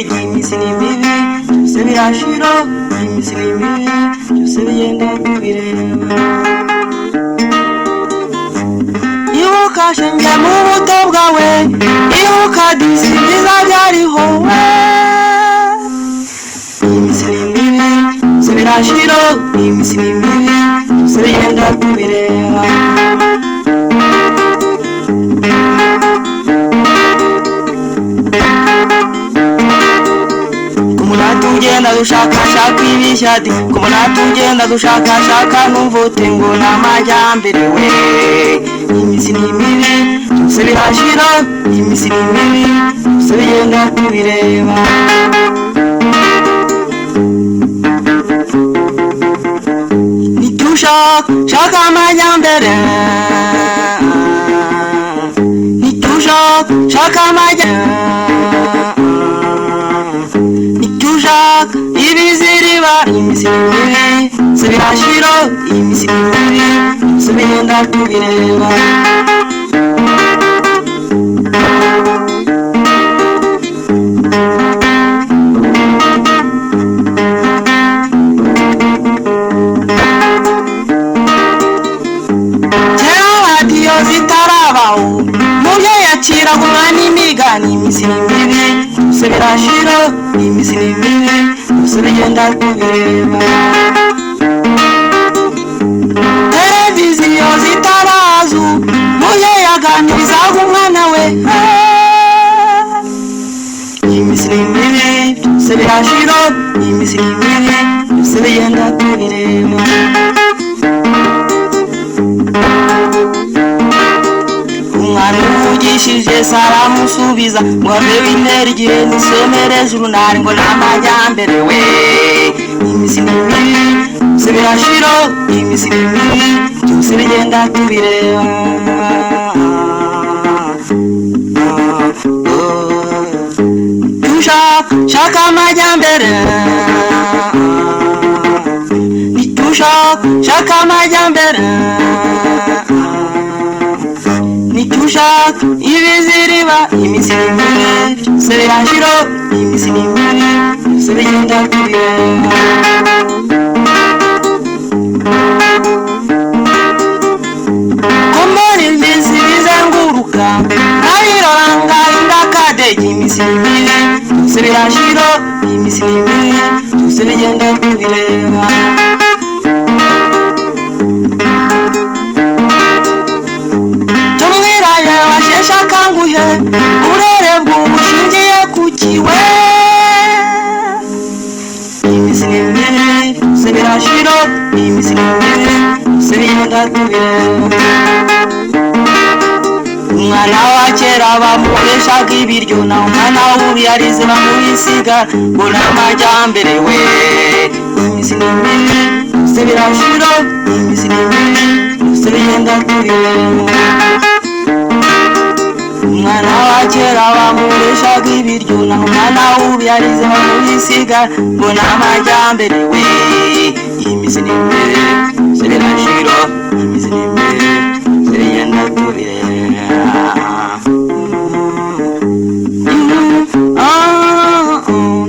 iminsi ni mibi byose birashira iminsi ni mibi byose bigenda tubireba ibuka shenge mu buto bwawe ibuka disi byiza byariho iminsi ni mibi byose birashira iminsi ni mibi byose bigenda tubireba tugenda dushakashaka ibishyadi kumuna tugenda dushakashaka numvute ngo n'amajyambere we iminsi ni mibi byose birashira iminsi ni mibi byose bigenda tubireba nitushaka amajyambere nitushaka amajyambere ibiziriba iminsi ni mibi byose birashira iminsi ni mibi byose bigenda tubireba kera radiyo zitarabaho umubyeyi akiraga umwana imigani iminsi ni mibi byose birashira iminsi ni mibi byose bigenda tubireba televiziyo zitaraza umubyeyi aganirizaga umwana we iminsi ni mibi byose birashira iminsi ni mibi byose bigenda tubireba umwana uvugishije saramusubiza ngo ave wintera igihe nisemereze urunari ngo n'amajyambere we iminsi ni mibi byose birashira iminsi ni mibi byose bigenda tubireba dushaka amajyambere nitushaka amajyambere nitushaka ibiziriba iminsi ni mibi byose birashira iminsi ni mibi byose bigenda tubireba kumbona iminsi bizenguruka nabiroranga indakade iminsi ni mibi byose birashira iminsi ni mibi byose bigenda tubireba shakanguhe urere bw'ubushingiye ku kiwe iminsi ni mibi byose birashira iminsi ni mibi byose bigenda tubireba umwana wa kera bamureshaga ibiryo naho umwana w'ubu yarize bamubisiga ngo n'amajyambere we iminsi ni mibi byose birashira iminsi ni mibi byose bigenda tubireba umwana wa kera bamureshaga ibiryo naho umwana w'ubu yarize bamubisiga ngo n'amajyambere we iminsi ni mibi byose birashira iminsi ni mibi byose bigenda tubireba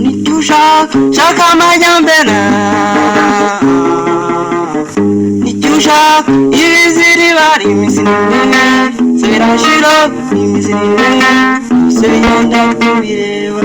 nitushaka amajyambere nitushaka ibiziriba iminsi ni mibi byose birashira iminsi ni mibi byose bigenda tubireba